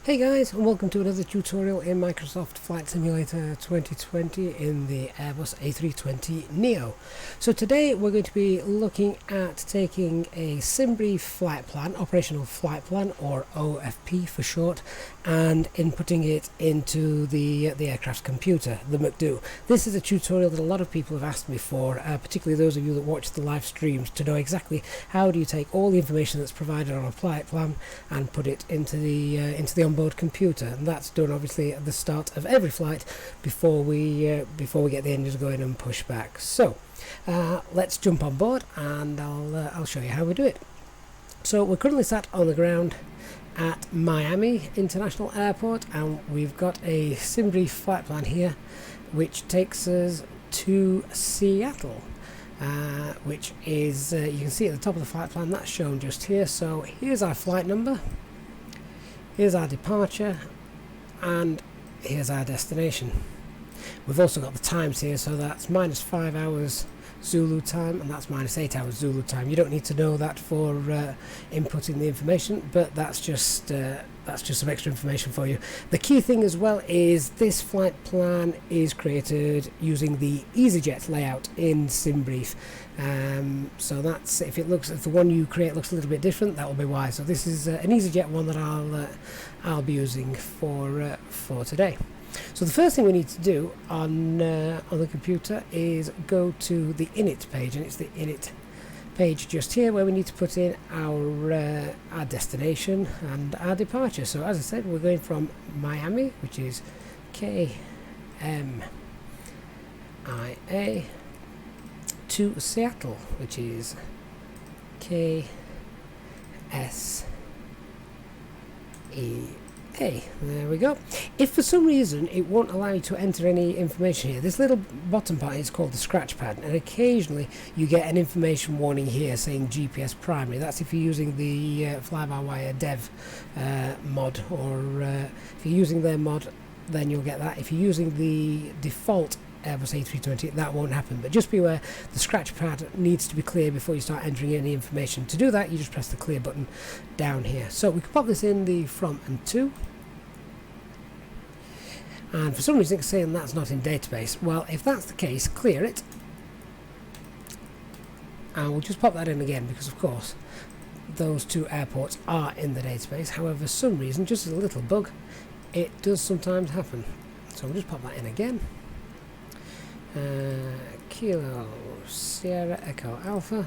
Hey guys, and welcome to another tutorial in Microsoft Flight Simulator 2020 in the Airbus A320 Neo. So today we're going to be looking at taking a SimBrief Flight Plan, Operational Flight Plan, or OFP for short, and inputting it into the aircraft's computer, the MCDU. This is a tutorial that a lot of people have asked me for, particularly those of you that watch the live streams, to know exactly how do you take all the information that's provided on a flight plan and put it into the onboard computer. And that's done obviously at the start of every flight before we get the engines going and push back. So let's jump on board and I'll show you how we do it. So we're currently sat on the ground at Miami International Airport, and we've got a SimBrief Flight Plan here which takes us to Seattle, which is you can see at the top of the flight plan, that's shown just here. So here's our flight number, here's our departure, and here's our destination. We've also got the times here, so that's -5 hours Zulu time, and that's -8 hours Zulu time. You don't need to know that for inputting the information, but that's just some extra information for you. The key thing as well is this flight plan is created using the Easyjet layout in SimBrief. So that's if the one you create looks a little bit different, that will be why. So this is an Easyjet one that I'll be using for today. So the first thing we need to do on the computer is go to the INIT page, and it's the INIT page just here where we need to put in our destination and our departure. So as I said, we're going from Miami, which is KMIA, to Seattle, which is KSEA. There we go. If for some reason it won't allow you to enter any information here, this little bottom part is called the scratch pad, and occasionally you get an information warning here saying GPS primary. That's if you're using the fly-by-wire dev mod, or if you're using their mod, then you'll get that. If you're using the default Airbus A320, that won't happen, but just be aware the scratch pad needs to be clear before you start entering any information. To do that, you just press the clear button down here. So we can pop this in the from and to, and for some reason it's saying that's not in database. Well, if that's the case, clear it, and we'll just pop that in again, because of course those two airports are in the database. However, for some reason, just as a little bug, it does sometimes happen. So we'll just pop that in again. Kilo Sierra Echo Alpha,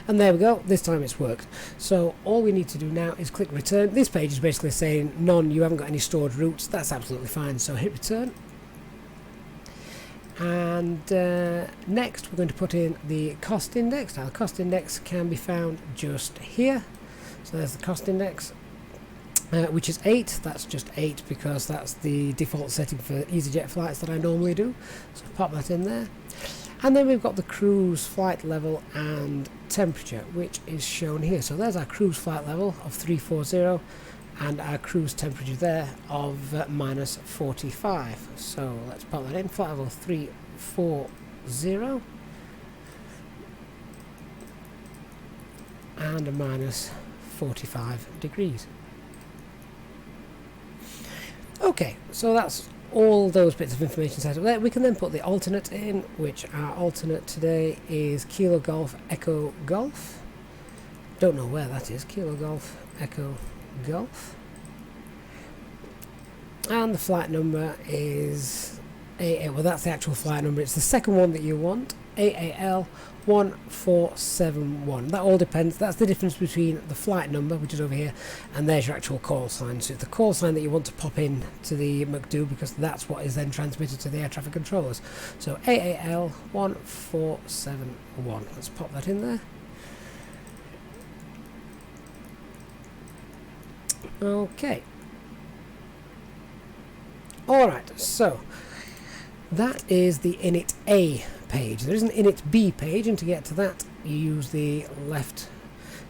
and there we go. This time it's worked. So all we need to do now is click return. This page is basically saying none, you haven't got any stored routes. That's absolutely fine, so hit return, and next we're going to put in the cost index. Now the cost index can be found just here, so there's the cost index, which is 8. That's just 8 because that's the default setting for Easyjet flights that I normally do. So pop that in there. And then we've got the cruise flight level and temperature, which is shown here. So there's our cruise flight level of 340 and our cruise temperature there of -45. So let's pop that in. Flight level 340 and a -45 degrees. Okay, so that's all those bits of information set up there. We can then put the alternate in, which our alternate today is Kilo Golf Echo Golf. Don't know where that is. Kilo Golf Echo Golf. And the flight number is AA. Well, that's the actual flight number. It's the second one that you want. AAL 1471. That all depends. That's the difference between the flight number, which is over here, and there's your actual call sign. So it's the call sign that you want to pop in to the MCDU, because that's what is then transmitted to the air traffic controllers. So AAL 1471. Let's pop that in there. Okay. Alright, so that is the INIT A page. There is an INIT B page, and to get to that you use the left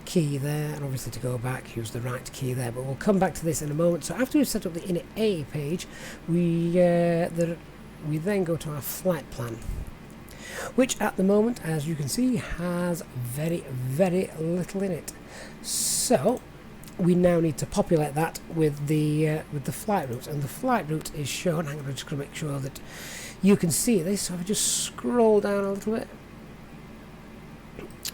key there, and obviously to go back use the right key there, but we'll come back to this in a moment. So after we've set up the INIT A page, we then go to our flight plan, which at the moment, as you can see, has very little in it. So we now need to populate that with the flight route, and the flight route is shown. I'm just going to make sure that you can see this. So if I just scroll down a little bit.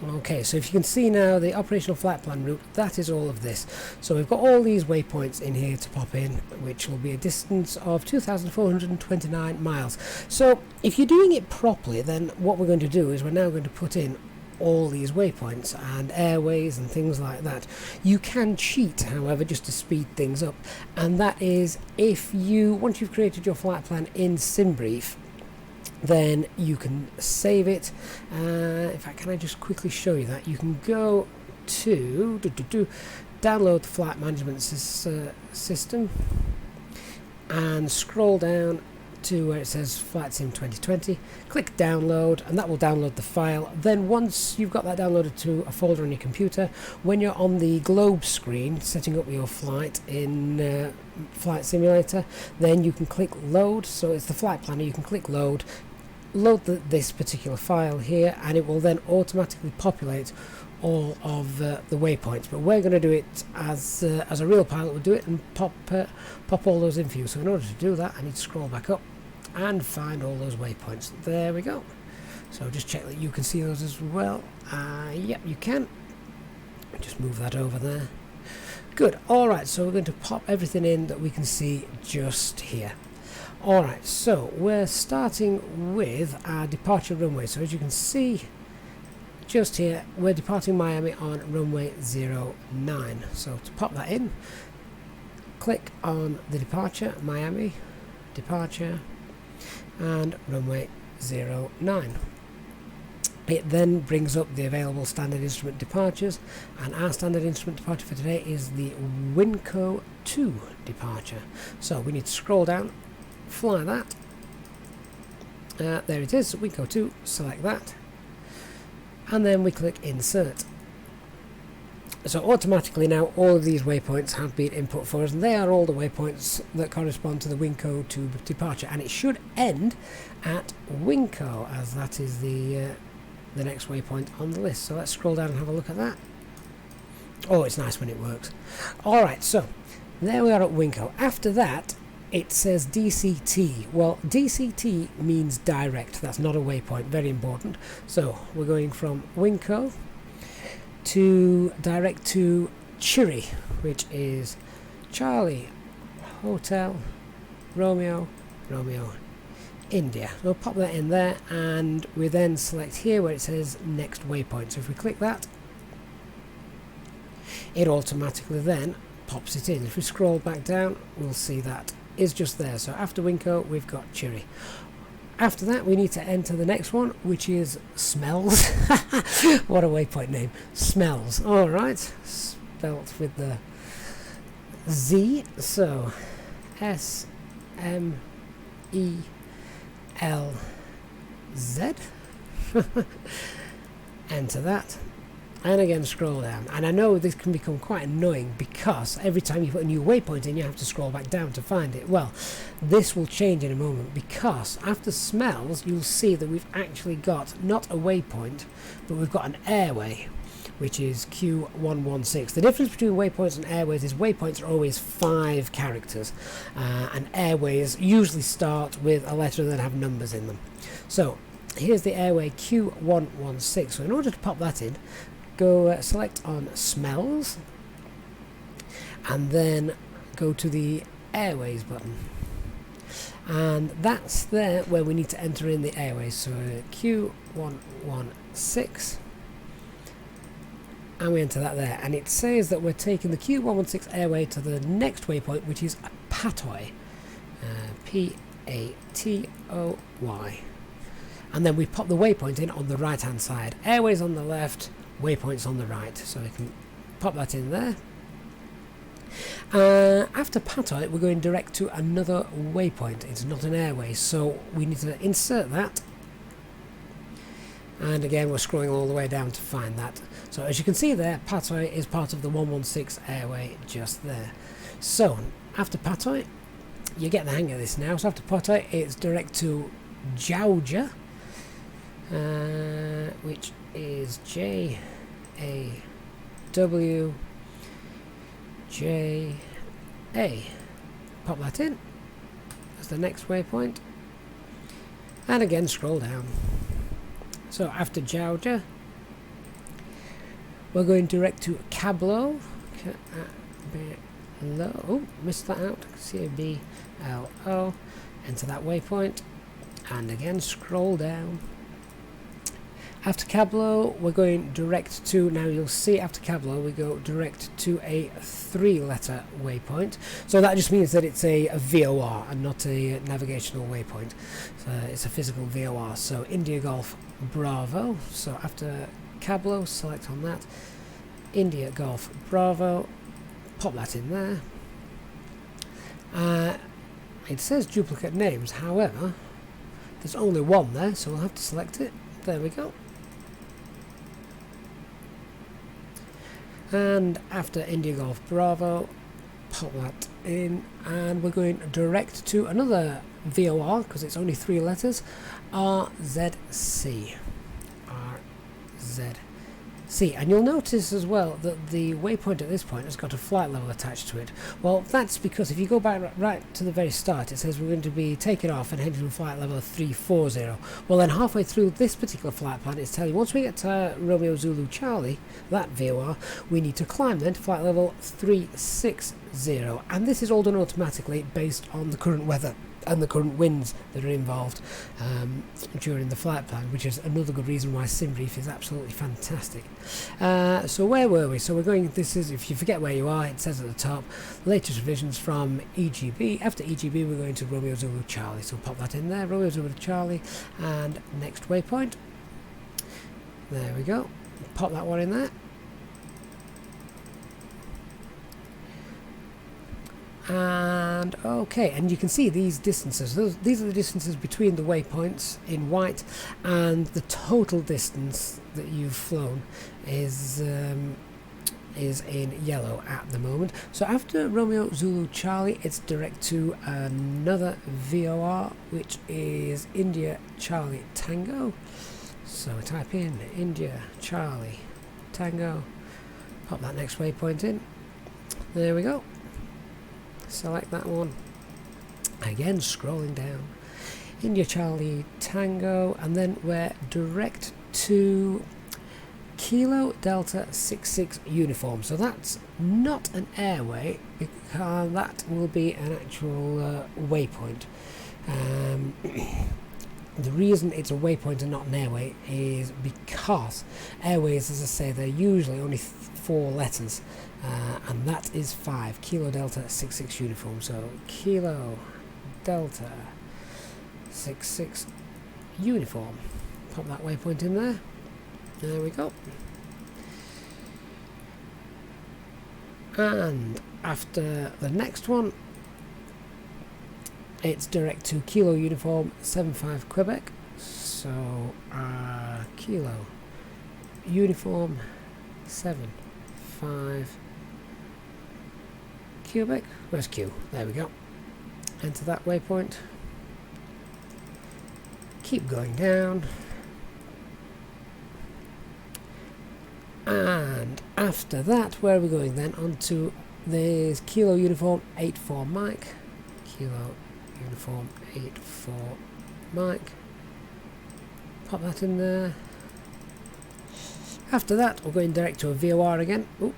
Okay, so if you can see now the operational flight plan route, that is all of this. So we've got all these waypoints in here to pop in, which will be a distance of 2,429 miles. So if you're doing it properly, then what we're going to do is we're now going to put in all these waypoints and airways and things like that. You can cheat, however, just to speed things up, and that is if you, once you've created your flight plan in SimBrief, then you can save it. In fact, can I just quickly show you that? You can go to download the flight management system and scroll down to where it says Flight Sim 2020, click download, and that will download the file. Then once you've got that downloaded to a folder on your computer, when you're on the globe screen setting up your flight in Flight Simulator, then you can click load. So it's the flight planner, you can click load this particular file here, and it will then automatically populate all of the waypoints. But we're going to do it as a real pilot would do it, and pop all those in for you. So in order to do that, I need to scroll back up and find all those waypoints. There we go. So just check that you can see those as well. Yep, you can. Just move that over there. Good. Alright, so we're going to pop everything in that we can see just here. Alright, so we're starting with our departure runway. So as you can see just here, we're departing Miami on runway 09. So to pop that in, click on the departure, Miami, departure, and runway 09. It then brings up the available standard instrument departures, and our standard instrument departure for today is the Winco 2 departure. So we need to scroll down, fly that. There it is, Winco 2, select that, and then we click insert. So automatically now all of these waypoints have been input for us, and they are all the waypoints that correspond to the Winco 2 departure, and it should end at Winco, as that is the next waypoint on the list. So let's scroll down and have a look at that. Oh, it's nice when it works. Alright, so there we are at Winco. After that, it says DCT. Well, DCT means direct. That's not a waypoint. Very important. So we're going from Winco to direct to Chiri, which is Charlie Hotel Romeo India. We'll pop that in there, and we then select here where it says next waypoint. So if we click that, it automatically then pops it in. If we scroll back down, we'll see that is just there. So after Winco, we've got Chiri. After that, we need to enter the next one, which is Smells. What a waypoint name, Smells. All right, spelt with the Z. So SMELZ. Enter that, and again scroll down. And I know this can become quite annoying because every time you put a new waypoint in, you have to scroll back down to find it. Well, this will change in a moment, because after Smells you'll see that we've actually got not a waypoint, but we've got an airway, which is Q116. The difference between waypoints and airways is waypoints are always 5 characters, and airways usually start with a letter and then have numbers in them. So here's the airway Q116. So in order to pop that in, go select on Smells, and then go to the Airways button, and that's there where we need to enter in the airways. So Q116, and we enter that there, and it says that we're taking the Q116 airway to the next waypoint, which is Patoy, P-A-T-O-Y, and then we pop the waypoint in on the right hand side, airways on the left, waypoints on the right. So we can pop that in there. After Patoy, we're going direct to another waypoint. It's not an airway, so we need to insert that, and again we're scrolling all the way down to find that. So as you can see there, Patoy is part of the 116 airway just there. So after Patoy, you get the hang of this now. So after Patoy, it's direct to Georgia, which is J-A-W-G-E, J A. Pop that in as the next waypoint, and again scroll down. So after Georgia, we're going direct to Cablo. Oh, missed that out. CABLO. Enter that waypoint, and again scroll down. After Cablo, we're going direct to, now you'll see after Cablo we go direct to a 3-letter waypoint. So that just means that it's a VOR and not a navigational waypoint. So it's a physical VOR. So India Golf Bravo. So after Cablo, select on that. India Golf Bravo. Pop that in there. It says duplicate names, however, there's only one there, so we'll have to select it. There we go. And after India Golf Bravo, pop that in, and we're going direct to another VOR because it's only 3 letters, RZC. RZC. And you'll notice as well that the waypoint at this point has got a flight level attached to it. Well, that's because if you go back right to the very start, it says we're going to be taking off and heading to flight level 340. Well, then halfway through this particular flight plan, it's telling you once we get to Romeo Zulu Charlie, that VOR, we need to climb then to flight level 360. And this is all done automatically based on the current weather and the current winds that are involved during the flight plan, which is another good reason why SimBrief is absolutely fantastic. So where were we? So we're going, this is, if you forget where you are, it says at the top, latest revisions from EGB. After EGB we're going to Romeo Zulu Charlie, so pop that in there, Romeo Zulu Charlie, and next waypoint. There we go, pop that one in there. And okay, and you can see these distances. These are the distances between the waypoints in white, and the total distance that you've flown is in yellow at the moment. So after Romeo Zulu Charlie, it's direct to another VOR, which is India Charlie Tango. So type in India Charlie Tango, pop that next waypoint in. There we go. Select that one. Again, scrolling down. India Charlie Tango, and then we're direct to Kilo Delta 66 Uniform. So that's not an airway, because that will be an actual waypoint. The reason it's a waypoint and not an airway is because airways, as I say, they're usually only 4 letters, and that is 5. Kilo Delta 66 Uniform. So Kilo Delta 66 Uniform. Pop that waypoint in there. There we go. And after the next one, it's direct to Kilo Uniform 75 Quebec. So Kilo Uniform 75 Quebec. Where's Q? There we go. Enter that waypoint. Keep going down. And after that, where are we going then? Onto there's Kilo Uniform 84 Mike. Kilo Uniform 84 Mike. Pop that in there. After that, we're going direct to a VOR again. Ooh.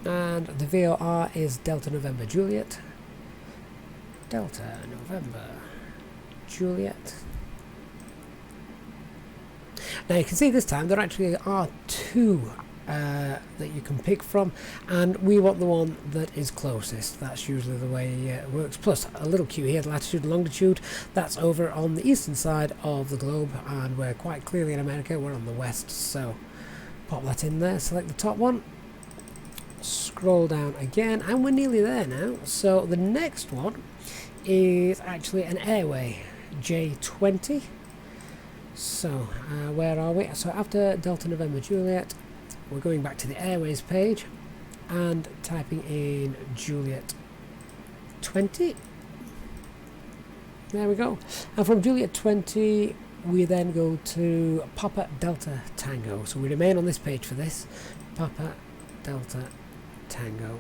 And the VOR is Delta November Juliet. Delta November Juliet. Now you can see this time there actually are 2 that you can pick from, and we want the one that is closest. That's usually the way it works. Plus a little cue here, latitude and longitude, that's over on the eastern side of the globe, and we're quite clearly in America, we're on the west, so pop that in there. Select the top one, scroll down again, and we're nearly there now. So the next one is actually an Airway J20. So where are we? So after Delta November Juliet, we're going back to the Airways page and typing in Juliet 20. There we go. And from Juliet 20 we then go to Papa Delta Tango. So we remain on this page for this. Papa Delta Tango.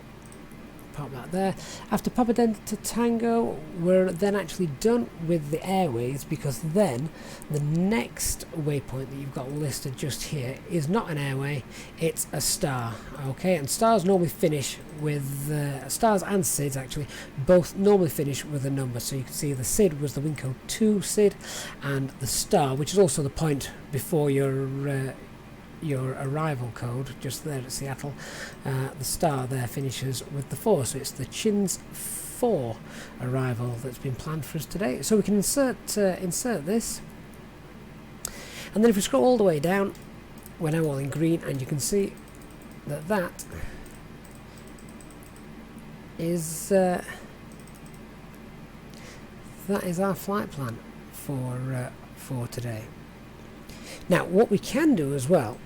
Pop that there. After Papa Delta Tango, we're then actually done with the airways, because then the next waypoint that you've got listed just here is not an airway, it's a star. Okay, and stars normally finish with stars and SIDs actually both normally finish with a number. So you can see the SID was the Winco 2 SID, and the star, which is also the point before your arrival code just there at Seattle, the star there finishes with the 4, so it's the Chins 4 arrival that's been planned for us today. So we can insert this, and then if we scroll all the way down, we're now all in green, and you can see that that is our flight plan for today. Now what we can do as well,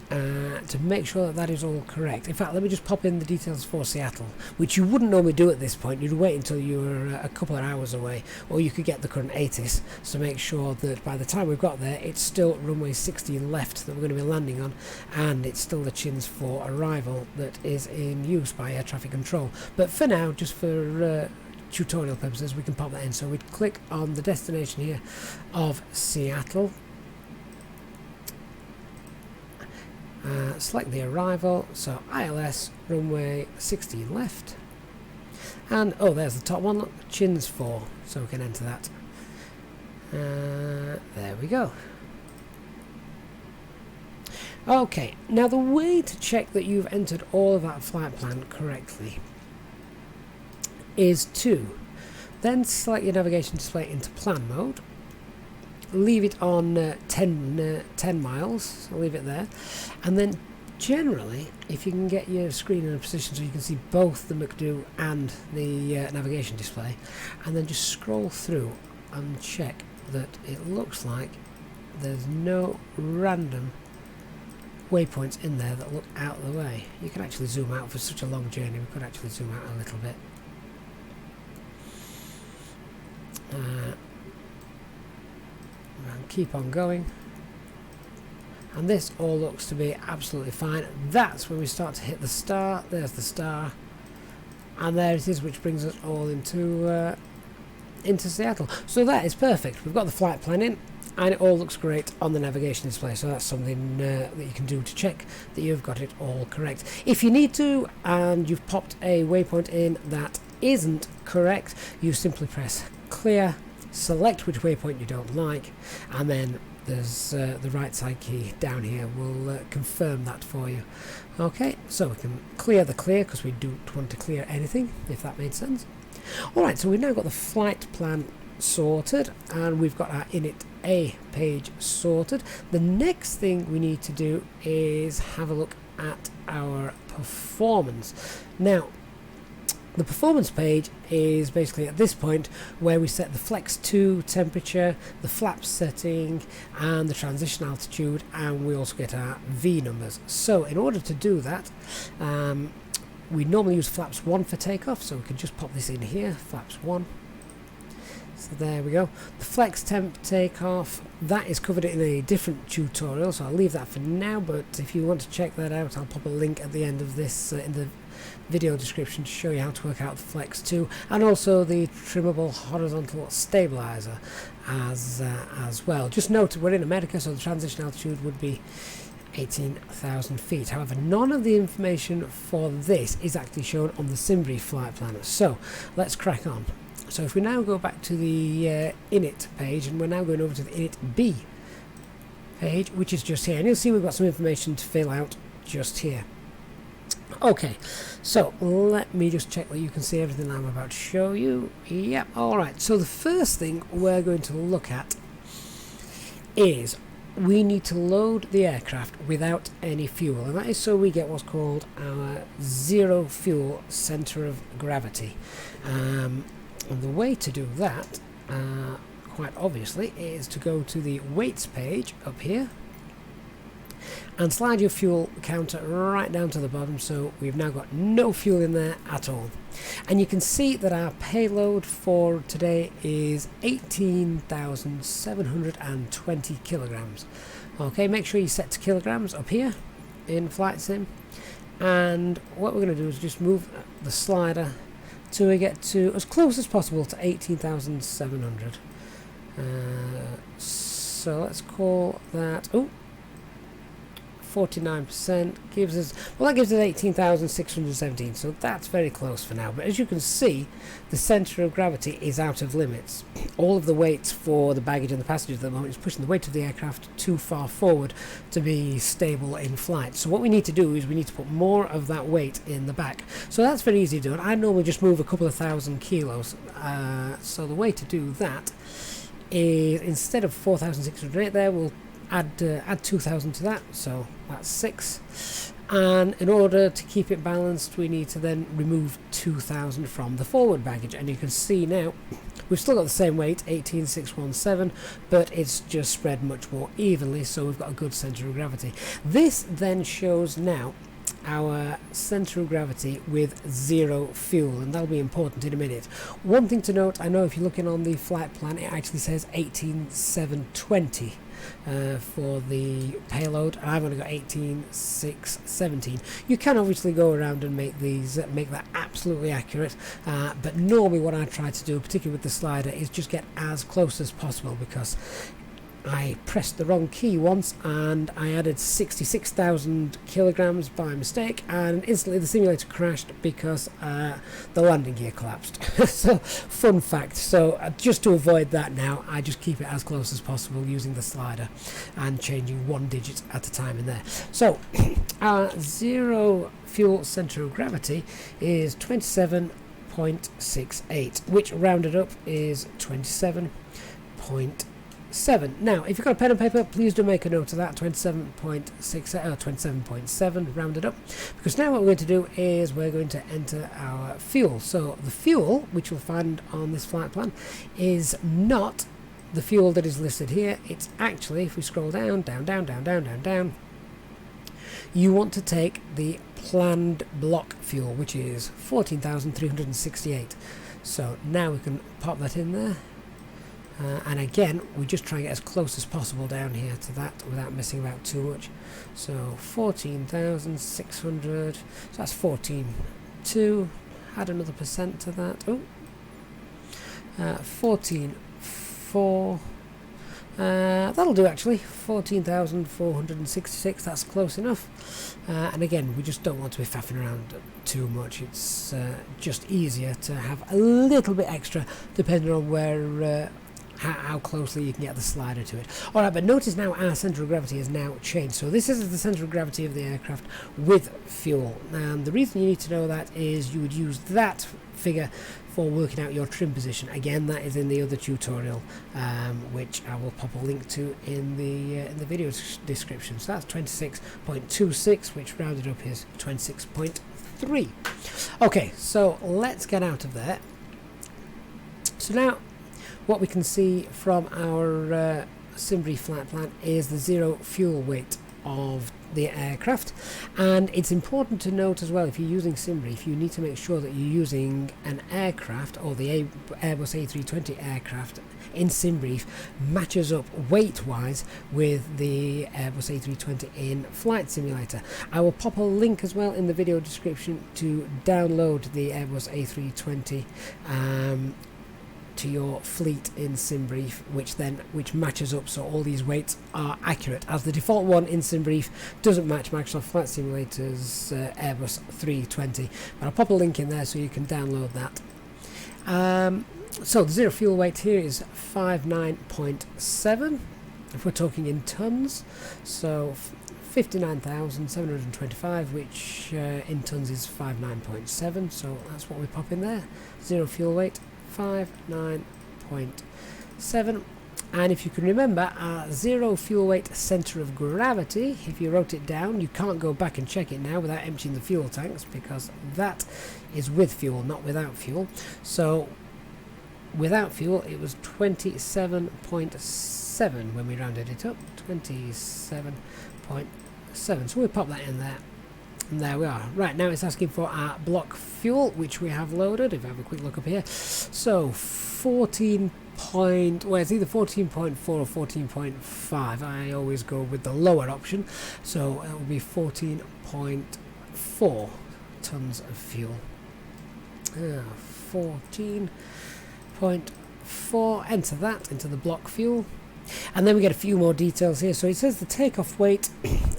to make sure that that is all correct, in fact let me just pop in the details for Seattle, which you wouldn't normally do at this point. You'd wait until you were a couple of hours away, or you could get the current ATIS to make sure that by the time we've got there it's still runway 16 left that we're going to be landing on, and it's still the Chins 4 arrival that is in use by air traffic control. But for now, just for tutorial purposes, we can pop that in. So we'd click on the destination here of Seattle, select the arrival, so ILS runway 16 left, and oh, there's the top one, look, Chins 4, so we can enter that. There we go. Okay, now the way to check that you've entered all of that flight plan correctly is to then select your navigation display into plan mode, leave it on 10 miles, so leave it there, and then generally if you can get your screen in a position so you can see both the MCDU and the navigation display, and then just scroll through and check that it looks like there's no random waypoints in there that look out of the way. You can actually zoom out for such a long journey. We could actually zoom out a little bit. And keep on going, and this all looks to be absolutely fine. That's when we start to hit the star. There's the star, and there it is, which brings us all into Seattle. So that is perfect. We've got the flight plan in, and it all looks great on the navigation display. So that's something that you can do to check that you've got it all correct. If you need to, and you've popped a waypoint in that isn't correct, you simply press clear, select which waypoint you don't like, and then there's the right side key down here will confirm that for you. Okay, so we can clear the clear because we don't want to clear anything, if that made sense. Alright, so we've now got the flight plan sorted, and we've got our INIT A page sorted. The next thing we need to do is have a look at our performance. Now, the performance page is basically at this point where we set the flex 2 temperature, the flaps setting, and the transition altitude, and we also get our V numbers. So in order to do that, we normally use flaps 1 for takeoff, so we can just pop this in here, flaps 1. So there we go. The flex temp takeoff, that is covered in a different tutorial, so I'll leave that for now, but if you want to check that out, I'll pop a link at the end of this in the video description to show you how to work out the flex 2, and also the trimmable horizontal stabilizer as well. Just note we're in America, so the transition altitude would be 18,000 feet. However, none of the information for this is actually shown on the SimBrief Flight Planner. So let's crack on. So if we now go back to the INIT page, and we're now going over to the INIT B page, which is just here, and you'll see we've got some information to fill out just here. Okay, so let me just check that you can see everything I'm about to show you. Yep, alright, so the first thing we're going to look at is we need to load the aircraft without any fuel, and that is so we get what's called our zero fuel center of gravity. And the way to do that, quite obviously, is to go to the weights page up here and slide your fuel counter right down to the bottom, so we've now got no fuel in there at all. And you can see that our payload for today is 18,720 kilograms. Okay, make sure you set to kilograms up here in Flight Sim, and what we're going to do is just move the slider till we get to as close as possible to 18,700. So let's call that 49% gives us, well, that gives us 18,617, so that's very close for now. But as you can see, the centre of gravity is out of limits. All of the weights for the baggage and the passengers at the moment is pushing the weight of the aircraft too far forward to be stable in flight. So what we need to do is we need to put more of that weight in the back. So that's very easy to do. I normally just move a couple of thousand kilos. So the way to do that is, instead of 4,608 there, we'll add 2,000 to that, so that's 6. And in order to keep it balanced, we need to then remove 2,000 from the forward baggage, and you can see now we've still got the same weight, 18,617, but it's just spread much more evenly, so we've got a good centre of gravity. This then shows now our centre of gravity with 0 fuel, and that'll be important in a minute. One thing to note, I know if you're looking on the flight plan, it actually says 18,720 for the payload, and I've only got 18,617. You can obviously go around and make these make that absolutely accurate, but normally what I try to do, particularly with the slider, is just get as close as possible, because I pressed the wrong key once and I added 66,000 kilograms by mistake, and instantly the simulator crashed because the landing gear collapsed. So, fun fact. So just to avoid that now, I just keep it as close as possible using the slider and changing 1 digit at a time in there. So our 0 fuel centre of gravity is 27.68, which rounded up is 27.7. Now, if you've got a pen and paper, please do make a note of that, 27.7 rounded up, because now what we're going to do is we're going to enter our fuel. So the fuel, which you'll find on this flight plan, is not the fuel that is listed here. It's actually, if we scroll down, you want to take the planned block fuel, which is 14,368. So now we can pop that in there. And again, we just try and get as close as possible down here to that without messing about too much. So 14,600, so that's 14.2, add another percent to that, 14.4, that'll do actually, 14,466, that's close enough. And again, we just don't want to be faffing around too much. It's just easier to have a little bit extra depending on where how closely you can get the slider to it. Alright, but notice now our centre of gravity has now changed. So this is the centre of gravity of the aircraft with fuel. And the reason you need to know that is you would use that figure for working out your trim position. Again, that is in the other tutorial, which I will pop a link to in the video description. So that's 26.26, which rounded up is 26.3. Okay, so let's get out of there. So now what we can see from our SimBrief Flight Plan is the 0 fuel weight of the aircraft, and it's important to note as well, if you're using SimBrief, you need to make sure that you're using an aircraft, or the Airbus A320 aircraft in SimBrief matches up weight-wise with the Airbus A320 in Flight Simulator. I will pop a link as well in the video description to download the Airbus A320 to your fleet in SimBrief, which matches up, so all these weights are accurate, as the default one in SimBrief doesn't match Microsoft Flight Simulator's Airbus 320, but I'll pop a link in there so you can download that. So the 0 fuel weight here is 59.7 if we're talking in tons, so 59,725, which in tons is 59.7, so that's what we pop in there. 0 fuel weight 59.7, and if you can remember, our 0 fuel weight centre of gravity, if you wrote it down, you can't go back and check it now without emptying the fuel tanks, because that is with fuel, not without fuel. So without fuel it was 27.7 when we rounded it up, 27.7, so we'll pop that in there. And there we are. Right, now it's asking for our block fuel, which we have loaded. If I have a quick look up here, so 14 point, well, it's either 14.4 or 14.5. I always go with the lower option, so it will be 14.4. 4 tons of fuel. 14.4, enter that into the block fuel. And then we get a few more details here. So it says the takeoff weight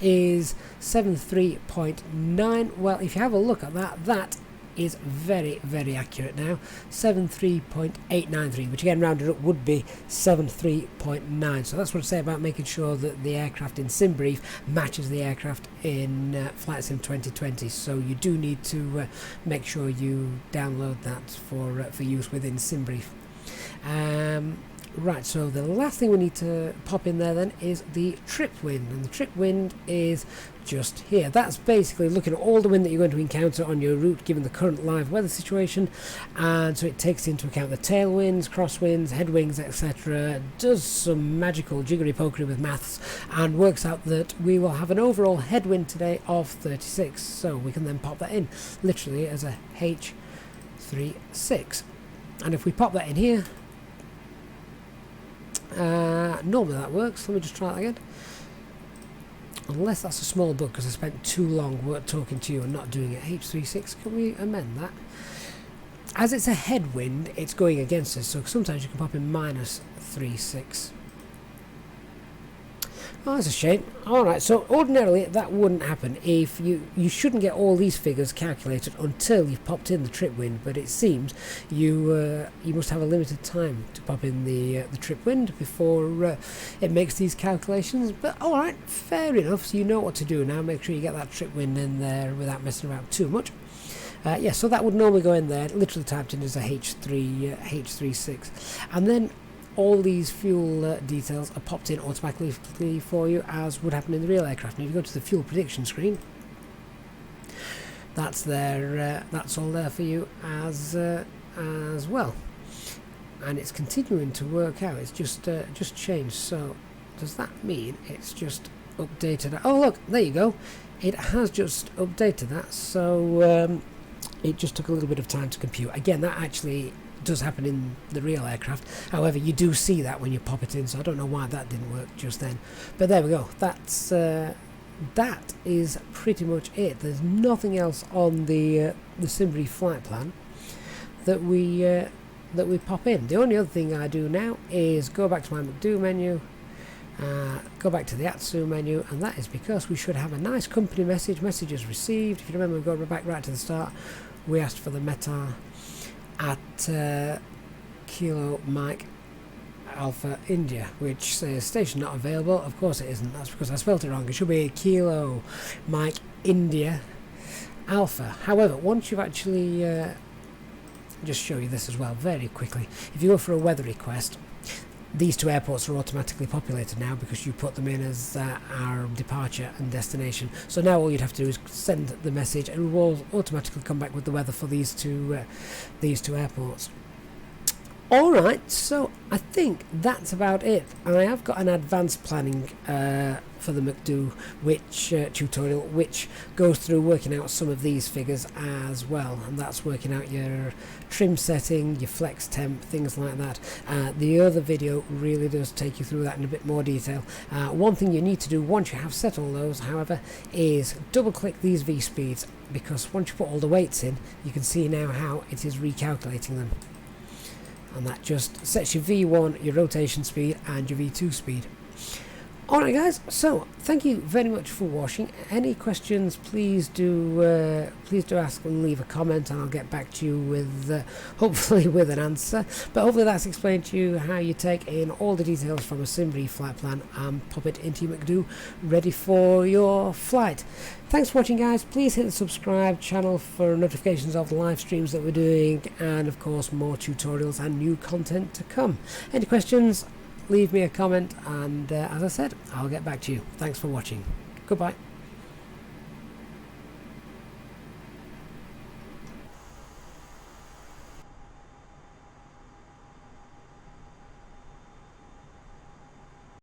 is 73.9. Well, if you have a look at that, that is very, very accurate now. 73.893, which again rounded up would be 73.9. So that's what I say about making sure that the aircraft in SimBrief matches the aircraft in Flight Sim 2020. So you do need to make sure you download that for use within SimBrief. Right, so the last thing we need to pop in there then is the trip wind, and the trip wind is just here. That's basically looking at all the wind that you're going to encounter on your route given the current live weather situation, and so it takes into account the tailwinds, crosswinds, headwinds, etc. Does some magical jiggery pokery with maths and works out that we will have an overall headwind today of 36, so we can then pop that in literally as a H36. And if we pop that in here, normally that works. Let me just try that again. Unless that's a small bug because I spent too long talking to you and not doing it. H36, can we amend that? As it's a headwind, it's going against us, so sometimes you can pop in -36. Oh, that's a shame. Alright, so ordinarily that wouldn't happen. If you shouldn't get all these figures calculated until you've popped in the trip wind, but it seems you must have a limited time to pop in the trip wind before it makes these calculations. But alright, fair enough, so you know what to do now. Make sure you get that trip wind in there without messing around too much. Yeah, so that would normally go in there, literally typed in as a H36, and then all these fuel details are popped in automatically for you, as would happen in the real aircraft. And if you go to the fuel prediction screen, that's there. That's all there for you as well, and it's continuing to work out. It's just changed. So does that mean it's just updated? Oh look, there you go. It has just updated that. So it just took a little bit of time to compute. Again, that actually does happen in the real aircraft. However, you do see that when you pop it in, so I don't know why that didn't work just then. But there we go. That's that is pretty much it. There's nothing else on the SimBrief flight plan that we pop in. The only other thing I do now is go back to my MCDU menu, go back to the ATSU menu, and that is because we should have a nice company messages received. If you remember, we go back right to the start. We asked for the METAR at Kilo Mike Alpha India, which says station not available. Of course it isn't. That's because I spelled it wrong. It should be Kilo Mike India Alpha. However, once you've actually just show you this as well very quickly. If you go for a weather request, these two airports are automatically populated now because you put them in as our departure and destination. So now all you'd have to do is send the message and it will automatically come back with the weather for these two airports. Alright, so I think that's about it. I have got an advanced planning for the MCDU tutorial, which goes through working out some of these figures as well, and that's working out your trim setting, your flex temp, things like that. The other video really does take you through that in a bit more detail. One thing you need to do once you have set all those, however, is double click these V speeds, because once you put all the weights in, you can see now how it is recalculating them. And that just sets your V1, your rotation speed, and your V2 speed. Alright guys, so thank you very much for watching. Any questions, please do ask and leave a comment, and I'll get back to you with hopefully with an answer. But hopefully that's explained to you how you take in all the details from a SimBrief flight plan and pop it into your MCDU ready for your flight. Thanks for watching guys. Please hit the subscribe channel for notifications of the live streams that we're doing, and of course more tutorials and new content to come. Any questions, leave me a comment, and as I said, I'll get back to you. Thanks for watching. Goodbye.